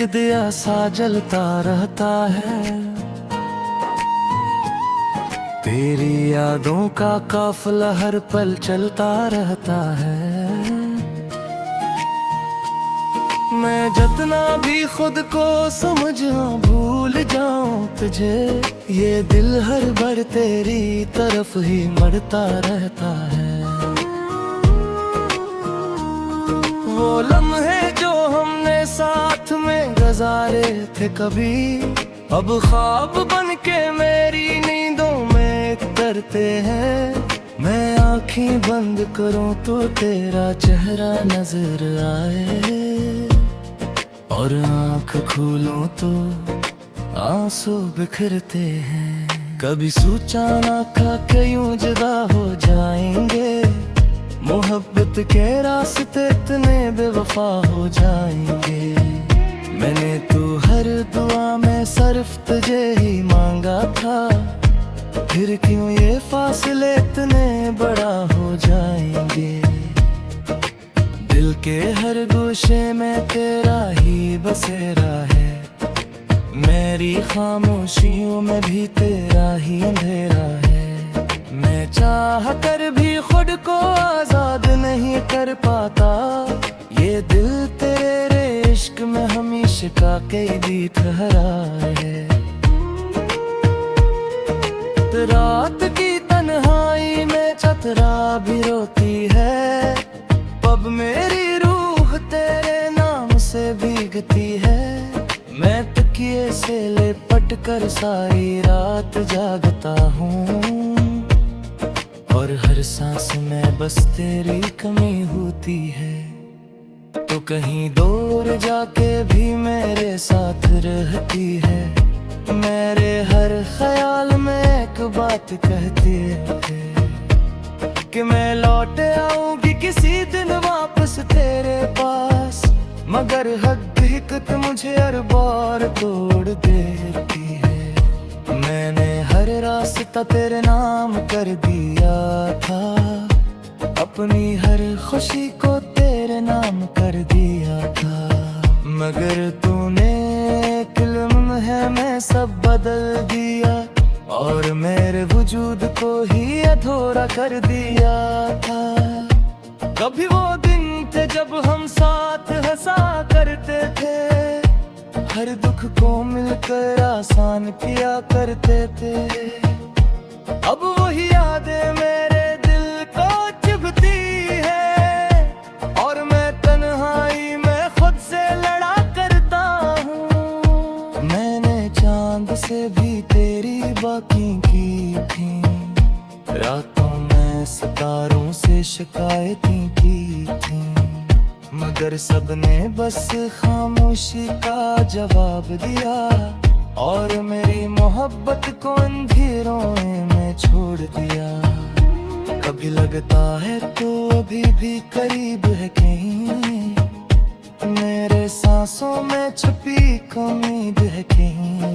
एक दिया सा जलता रहता है, तेरी यादों का काफिला हर पल चलता रहता है। मैं जितना भी खुद को समझा भूल जाऊं तुझे, ये दिल हर बार तेरी तरफ ही मरता रहता है। वो लम्हे जो हमने साथ में गुजारे थे कभी, अब ख्वाब बन के मेरी नींदों में करते हैं। मैं आँखें बंद करूं तो तेरा चेहरा नजर आए, और आँख खोलूं तो आंसू बिखरते हैं। कभी सोचा ना था कि यूं जुदा हो जाएंगे, मोहब्बत के रास्ते इतने बेवफा हो जाएंगे। मैंने तो हर दुआ में सिर्फ तुझे ही मांगा था, फिर क्यों ये फासले इतने बड़ा हो जाएंगे। दिल के हर गोशे में तेरा ही बसेरा है, मेरी खामोशियों में भी तेरा ही अंधेरा है। मैं चाह कर भी खुद को आजाद नहीं कर पाता, ये दिल तेरे इश्क में हमेशा का कैदी ठहरा है। रात की तन्हाई में चतरा भी रोती है, अब मेरी रूह तेरे नाम से भीगती है। मैं तकिए से लिपट कर सारी रात जागता हूँ, और हर सांस में बस तेरी कमी होती है। तो कहीं दूर जाके भी मेरे साथ रहती है, मेरे हर ख्याल में एक बात कहती है कि मैं लौट आऊंगी किसी दिन वापस तेरे पास। मगर हकीकत मुझे हर बार तोड़ देती है। मैंने हर रास्ता तेरे नाम कर दिया था, अपनी हर खुशी को तेरे नाम कर दिया था। मगर तूने एक लम्हे में सब बदल दिया, और मेरे वजूद को ही अधूरा कर दिया था। कभी वो दिन थे जब हम साथ हंसा करते थे, हर दुख को मिलकर आसान किया करते थे। अब वही यादें मेरे दिल को चुभती है, और मैं तन्हाई में खुद से लड़ा करता हूँ। मैंने चांद से भी तेरी बातें की थी, रातों में सितारों से शिकायतें की थी, मगर सबने बस खामोशी का जवाब दिया, और मेरी मोहब्बत को अंधेरों में छोड़ दिया। कभी लगता है तो अभी भी करीब है कहीं, मेरे सांसों में छुपी उम्मीद है कहीं।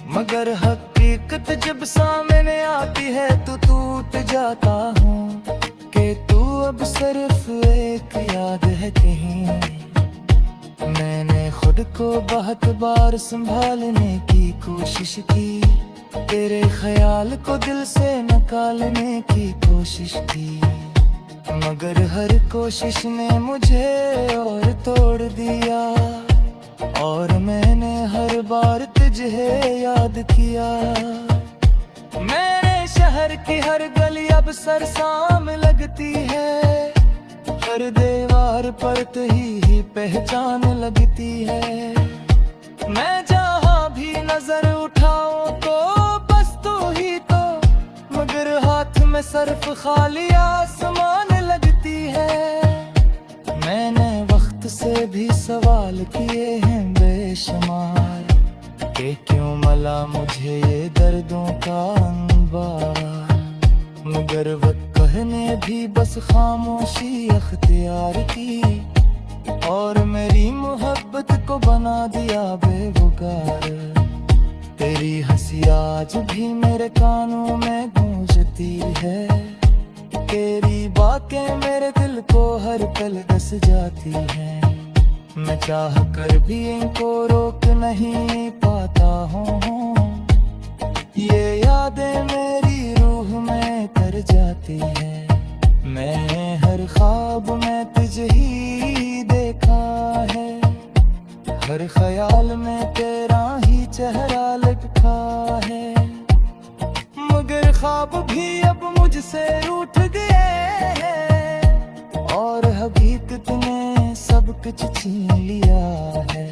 मगर हकीकत जब सामने आती है तो टूट जाता हूँ, कि तू अब सिर्फ एक याद है कहीं। मैंने खुद को बहुत बार संभालने की कोशिश की, तेरे ख्याल को दिल से निकालने की कोशिश की, मगर हर कोशिश ने मुझे और तोड़ दिया। और मैंने हर बार तुझे याद किया। मेरे शहर की हर गली अब सरसाम लगती है, हर दीवार पर ही पहचान लगती है। मैं जहाँ भी नजर उठाऊं तो बस तू ही तो, मगर हाथ में सिर्फ खाली आसमान लगती है। मैंने वक्त से भी सवाल किए हैं बेशुमार, कि क्यों मला मुझे ये दर्दों का अंबार, मगर वक्त कहने भी बस खामोशी अख्तियार की, और मेरी मोहब्बत को बना दिया बेवकार। तेरी हंसी आज भी मेरे कानों में गूंजती है, तेरी बातें मेरे दिल को हर पल डस जाती हैं। मैं चाह कर भी इनको रोक नहीं पाता हूँ। ये यादें मेरी रूह में तर जाती है। मैंने हर ख्वाब में तुझे ही देखा है, हर ख्याल में तेरा ही चेहरा लिखा है। मगर ख्वाब भी अब मुझसे रूठ गए हैं और हकीकत ने सब कुछ छीन लिया है।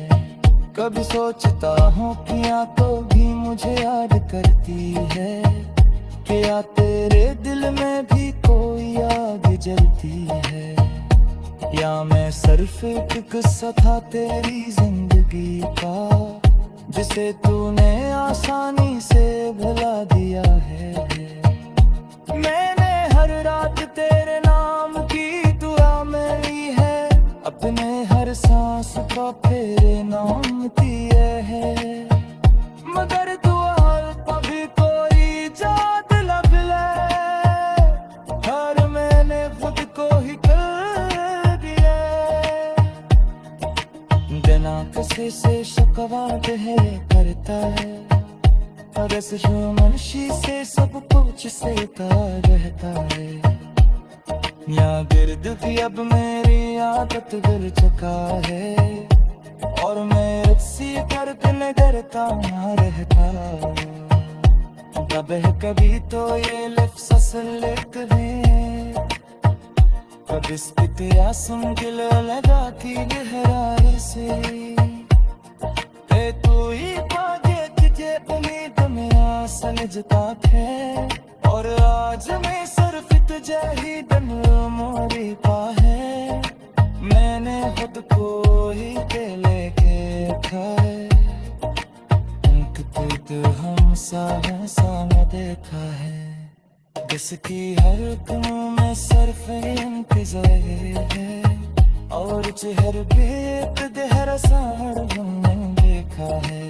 कभी सोचता हूँ कि या तो भी मुझे याद करती है, कि या तेरे दिल में भी कोई आग जलती है, या मैं सिर्फ एक किस्सा था तेरी जिंदगी का, जिसे तूने आसानी से भुला दिया है। मैंने हर रात तेरे नाम की दुआ में ली है, अपने हर सांस का तेरे नाम दिए है। मगर दुआ कभी कोई याद लब ले, हर मैंने खुद को ही कर दिया। बिना किसी से शिकवा ठहरे करता है, बस जो मनशी से सब कुछ सहता रहता है। या गिर्द भी अब मेरी आदत गिर चुका है, और मैं रस्सी करके डरता ना रहता। कभी तो ये लिफ्स असल लिख दे, कभी स्थितियाँ सुन दिल लगाती गहराई से। तू ही पागे तुझे उम्मीद में समझता है, और आज मैं सिर्फ तुझे ही दिल मोरी पा है। मैंने खुद को ही के लेके खाए, हम सामने देखा है, जिसकी हर कदम में सिर्फ इंतजार है, और चेहरे पे गहरा साड़ देखा है।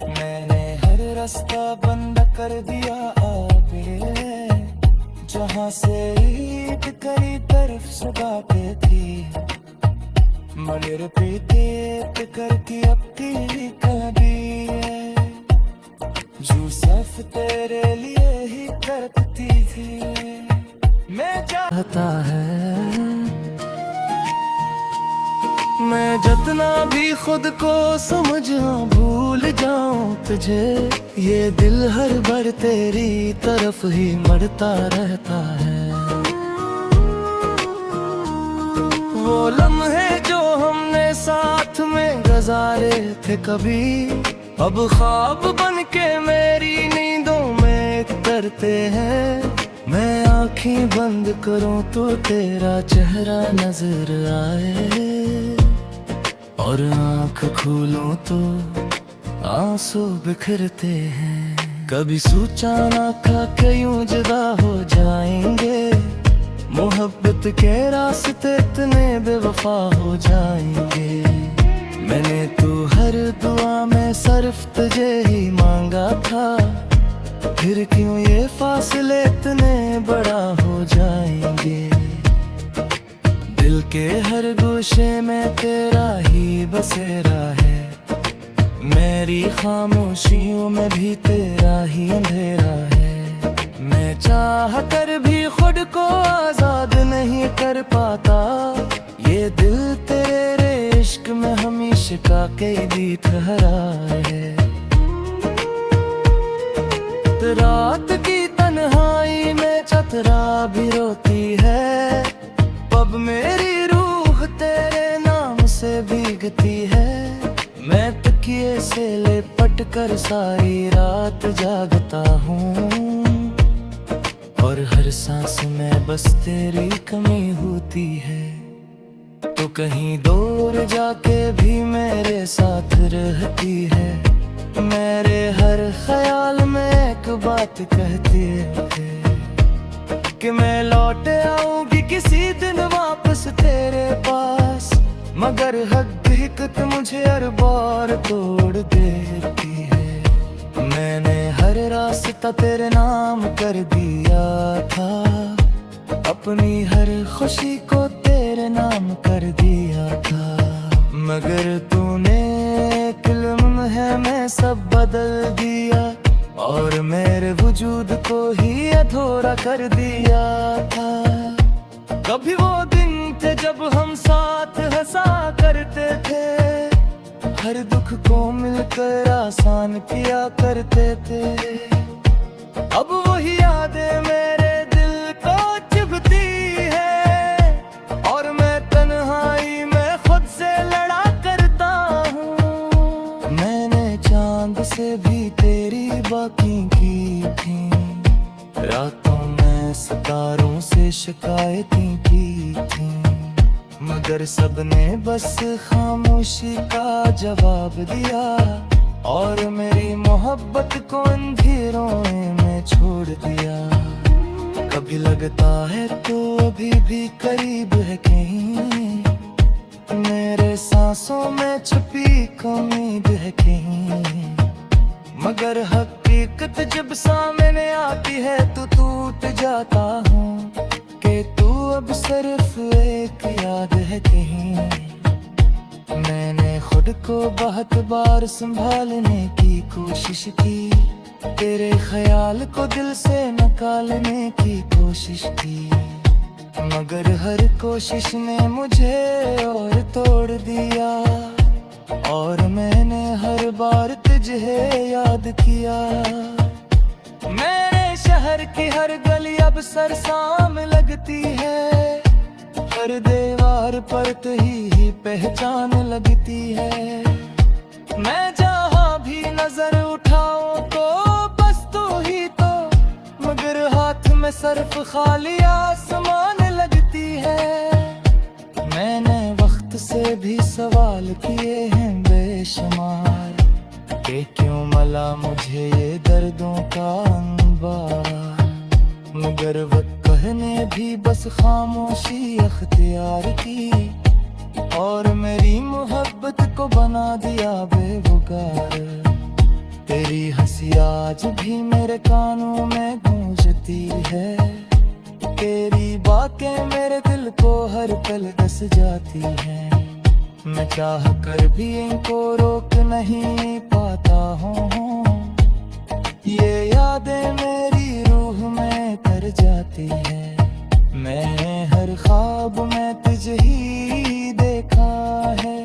मैंने हर रास्ता बंद कर दिया आगे, जहाँ से ईद करी तरफ सुगाते थी, मगर पीते करके अब की कभी है, जो सिर्फ तेरे लिए ही करती थी। मैं चाहता है मैं जितना भी खुद को समझा भूल जाऊं तुझे, ये दिल हर बार तेरी तरफ ही मरता रहता है। वो लम्हे जो हमने साथ में गुजारे थे कभी, अब ख्वाब बन के मेरी नींदों में करते हैं। मैं आँखें बंद करूं तो तेरा चेहरा नजर आए, और आँख खोलूं तो आंसू बिखरते हैं। कभी सोचा ना था कि यूं जुदा हो जाएंगे, मोहब्बत के रास्ते इतने बेवफा हो जाएंगे। मैंने तो हर दुआ में सिर्फ तुझे ही मांगा था, फिर क्यों ये फासले इतने बड़ा हो जाएंगे। दिल के हर गोशे में तेरा ही बसेरा है, मेरी खामोशियों में भी तेरा ही अंधेरा है। मैं चाह कर भी खुद को आजाद नहीं कर पाता, ये दिल तेरे इश्क में हमेशा का कैदी ठहरा है। रात की तन्हाई में चतरा भी रोती है, पब मेरी रूह तेरे नाम से भीगती है। मैं तकिए से लिपट कर सारी रात जागता हूँ, और हर सांस में बस तेरी कमी होती है। तो कहीं दूर जाके भी मेरे साथ रहती है, मेरे हर ख्याल में एक बात कहती है कि मैं लौट आऊंगी किसी दिन वापस तेरे पास। मगर हकीकत मुझे हर बार तोड़ देती है। मैंने हर रास्ता तेरे नाम कर दिया था, अपनी हर खुशी को तेरे नाम कर दिया था। मगर तूने एक लम्हे है मैं सब बदल दिया, और मेरे वजूद को ही अधूरा कर दिया था। कभी वो दिन थे जब हम साथ हंसा करते थे, हर दुख को मिलकर आसान किया करते थे। अब वही यादें मेरे दिल को चुभती है, और मैं तन्हाई में खुद से लड़ा करता हूँ। मैंने चांद से भी तेरी बाकी की थी, रातों में सितारों से शिकायतें की थी, मगर सबने बस खामोशी का जवाब दिया, और मेरी मोहब्बत को अंधेरों में छोड़ दिया। कभी लगता है तो अभी भी करीब है कहीं, मेरे सांसों में छुपी उम्मीद है कहीं, मगर हकीकत जब सामने आती है तो टूट जाता हूँ कि तू अब सिर्फ एक याद है कहीं। मैंने खुद को बहुत बार संभालने की कोशिश की, तेरे ख्याल को दिल से निकालने की कोशिश की, मगर हर कोशिश ने मुझे और तोड़ दिया, और मैंने हर बार तुझे याद किया। मेरे शहर की हर गली अब सरसाम लगती है, हर दीवार पर तुही पहचान लगती है। मैं जहाँ भी नजर उठाऊं तो बस तू ही तो, मगर हाथ में सिर्फ खाली आसमान लगती है। मैंने वक्त से भी सवाल किए हैं बेशुमार, कि क्यों मला मुझे ये दर्दों का अंबार, मगर वक्त कहने भी बस खामोशी अख्तियार की, और मेरी मोहब्बत को बना दिया बेवकार। तेरी हंसी आज भी मेरे कानों में गूंजती है, तेरी बातें मेरे दिल को हर पल दस जाती हैं। मैं चाह कर भी इनको रोक नहीं पाता हूँ, ये यादें मेरी रूह में तर जाती हैं। मैंने हर ख्वाब में तुझे ही देखा है,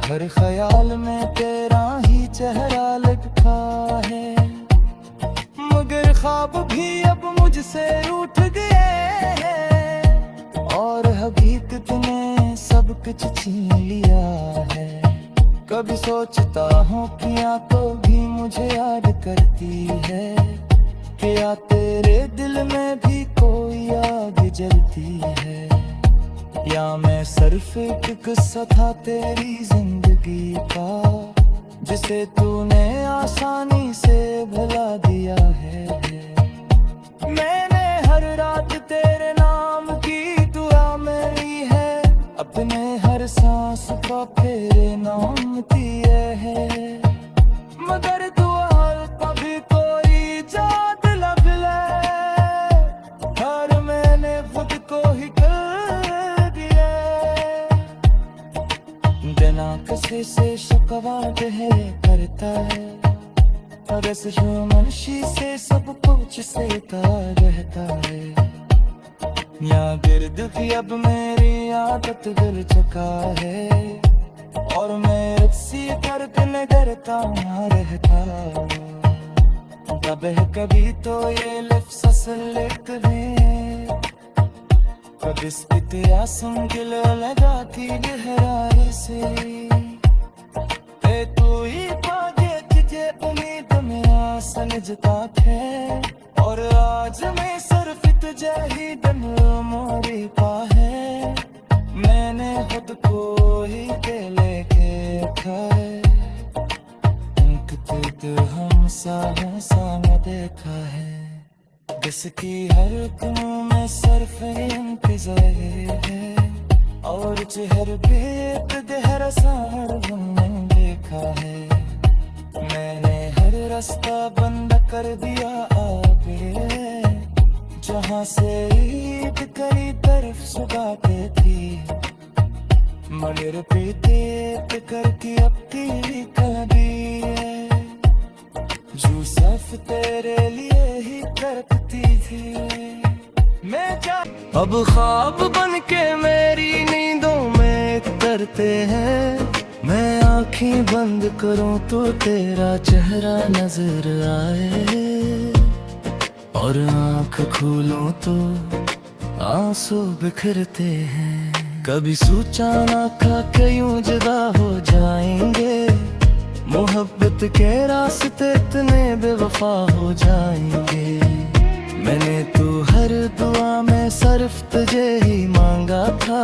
हर ख्याल में तेरा ही चेहरा लिखा है, मगर ख्वाब भी अब मुझसे रूठ गए हैं, और हकीकत ने सब कुछ छीन लिया है। कभी सोचता हूँ कि आंखों भी मुझे याद करती है, क्या तेरे दिल में भी कोई आग जलती है, या मैं सिर्फ एक किस्सा था तेरी जिंदगी का, जिसे तूने आसानी से भुला दिया है। मैंने हर रात तेरे नाम की दुआ मेरी है, अपने हर सांस का तेरे नाम दिए है, मगर दुआ कभी कोई याद लब ले, हर मैंने खुद को ही कर दिया। बिना किसी से शिकवा ठहरे करता है, बस मनशी से सब कुछ सहता रहता है, या गिर्द भी अब मेरी आदत गिर चुका है, और मैं रस्सी करके डरता ना रहता। कभी तो ये लिफ्स असलियत है, कभी स्थिति आसंगिल लगाती गहराई से, तू ही पागे तुझे उम्मीद में समझता थे, और आज मैं सिर्फ तुझे ही दम मोरी पा है। मैंने खुद को ही के लेके खाए, हम सा देखा है, जिसकी हर कनों में सिर्फ इंतजार है, और चेहरे पे एक गहरा सहार हमने देखा है। मैंने हर रास्ता बंद कर दिया आगे, जहाँ से ईद कई तरफ सुगाते थी, मगर पीते करके अब तेरी कभी जूसफ तेरे लिए ही करती थी मैं जा। अब ख्वाब बन के मेरी नींदों में तरते हैं, मैं आँखें बंद करूं तो तेरा चेहरा नजर आए, और आँख खोलूं तो आंसू बिखरते हैं। कभी सोचा ना था कि यूं जुदा हो जाएंगे, मोहब्बत के रास्ते इतने बेवफा हो जाएंगे। मैंने तो हर दुआ में सिर्फ तुझे ही मांगा था,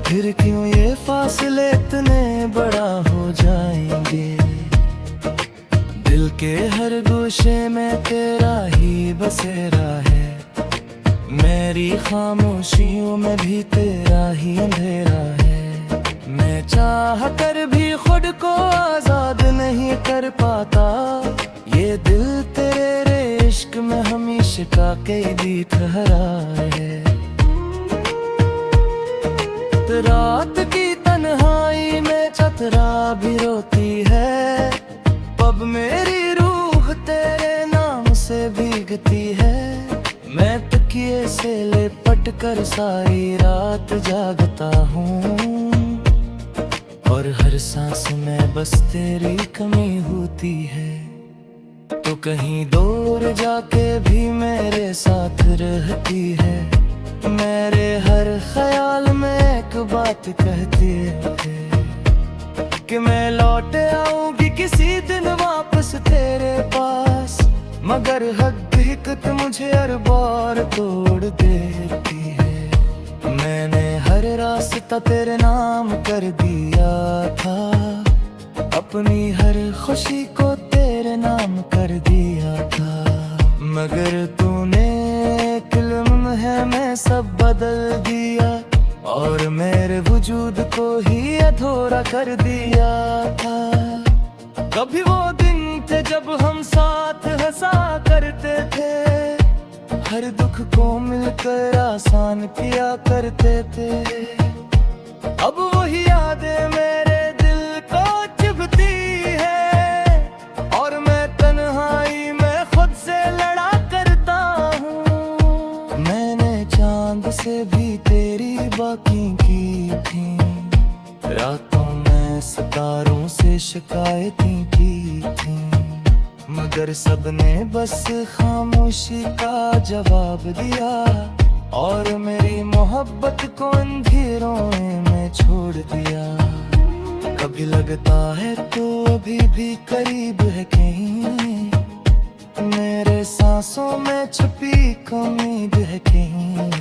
फिर क्यों ये फासले इतने बड़ा हो जाएंगे। दिल के हर गोशे में तेरा ही बसेरा है, मेरी खामोशियों में भी तेरा ही अंधेरा है। मैं चाह कर भी खुद को आजाद नहीं कर पाता, ये दिल तेरे इश्क में हमेशा का कैदी ठहरा है। रात की तन्हाई में चतरा भी रोती है, पब मेरी रूह तेरे नाम से भीगती है। मैं तकिए से लिपट कर सारी रात जागता हूँ, और हर सांस में बस तेरी कमी होती है। तो कहीं दूर जाके भी मेरे साथ रहती है, मेरे हर ख्याल में एक बात कहती है कि मैं लौट आऊंगी किसी दिन वापस तेरे पास, मगर हकीकत मुझे हर बार तोड़ देती है। मैंने हर रास्ता तेरे नाम कर दिया था, अपनी हर खुशी को तेरे नाम कर दिया था, मगर तूने एक लम्हे में सब बदल दिया, और मेरे वजूद को ही अधूरा कर दिया था। कभी वो दिन थे जब हम साथ हंसा करते थे, हर दुख को मिलकर आसान किया करते थे। अब वही यादें मेरे दिल को चुभती है, और मैं तन्हाई में खुद से लड़ा करता हूँ। मैंने चांद से भी तेरी बाकी की थी, रातों में सितारों से शिकायतें की थी, मगर सबने बस खामोशी का जवाब दिया, और मेरी मोहब्बत को अंधेरों में छोड़ दिया। कभी लगता है तो अभी भी करीब है कहीं, मेरे सांसों में छुपी उम्मीद है कहीं,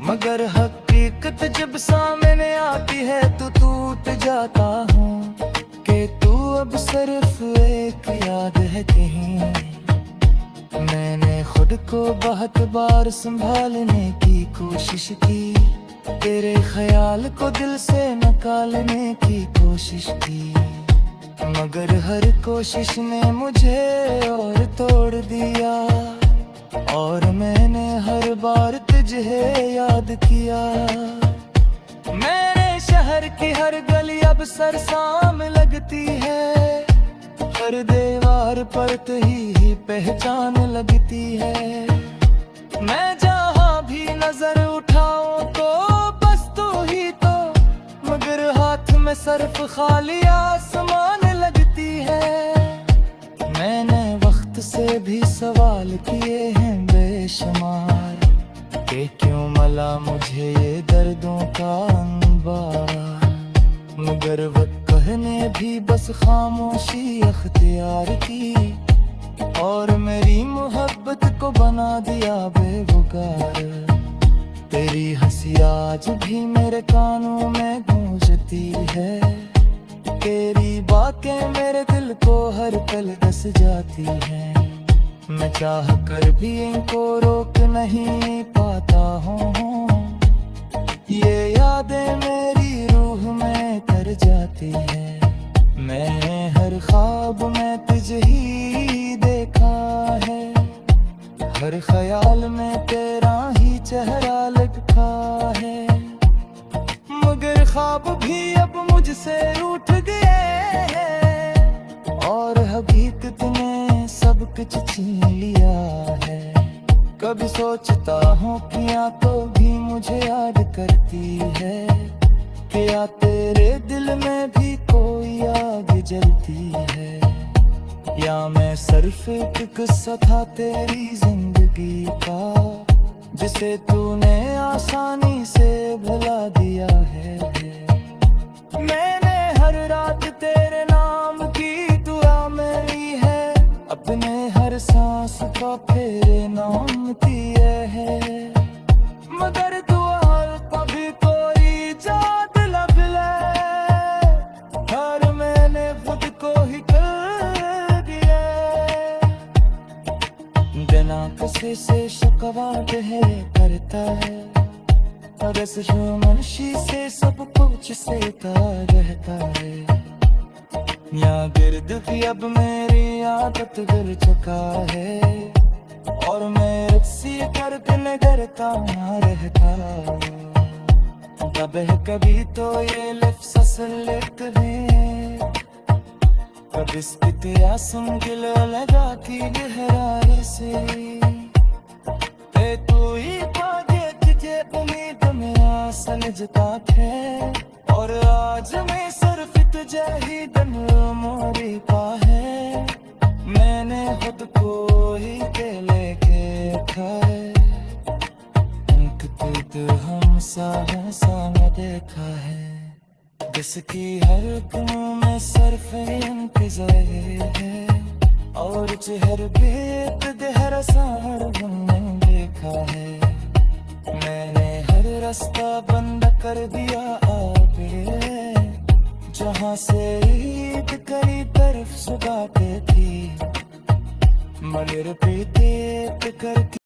मगर हकीकत जब सामने आती है तो टूट जाता हूँ कि तू अब सिर्फ एक याद है कहीं। मैंने खुद को बहुत बार संभालने की कोशिश की, तेरे ख्याल को दिल से निकालने की कोशिश की, मगर हर कोशिश ने मुझे और तोड़ दिया, और मैंने हर बार तुझे याद किया। मेरे शहर की हर गली अब सरसाम लगती है, हर दीवार पर तू ही पहचान लगती है। मैं जहाँ भी नजर उठाऊं तो बस तू ही तो, मगर हाथ में सिर्फ खाली आसमान लगती है। मैंने वक्त से भी सवाल किए हैं बेशुमार, कि क्यों मला मुझे ये दर्दों का अंबार, मगर वक्त कहने भी बस खामोशी अख्तियार की, और मेरी मोहब्बत को बना दिया बेवकार। तेरी हंसी आज भी मेरे कानों में गूंजती है, तेरी बातें मेरे दिल को हर पल डस जाती हैं। मैं चाह कर भी इनको रोक नहीं पाता हूँ, ये यादें मेरी रूह में तर जाती है। मैं हर ख्वाब में तुझे ही देखा है, हर ख्याल में तेरा ही चेहरा लिखा है, मगर कभी सोचता हूँ कि या तो भी मुझे याद करती है, कि या तेरे दिल में भी कोई आग जलती है, या मैं सिर्फ एक किस्सा था तेरी जिंदगी का, जिसे तूने आसानी से भुला दिया है। मैंने हर रात तेरे नाम की दुआ मेरी है, अपने हर सांस का फेरे नाम दिए है, मगर दुआ कभी कोई याद लब ले, हर मैंने खुद को ही कर दिया, बिना किसी से शिकवा ठहरे करता है, और इस मनशी से सब कुछ सहता रहता है। या गिर्द भी अब मेरी आदत गिर चुका है, और मैं रस्सी कर दिन करता ना रहता, कभी तो ये लिप्स असलियत है, कभी स्थितियाँ सुनगिल लगाती गहराई से, तू ही पागे तुझे उम्मीद मेरा समझता है, और आज मैं सिर्फ तुझे ही दिन मोरी पा है, मैंने खुद को ही के लेके खाए, तुझ हम सा न देखा है, जिसकी हर गुनों में सिर्फ इंतजार है, और चेहर बेत देहरा साड़ हमने देखा है, मैंने हर रास्ता बंद कर दिया आपे, जहाँ से ईद करी तरफ सुगाते थी, मगर पे करके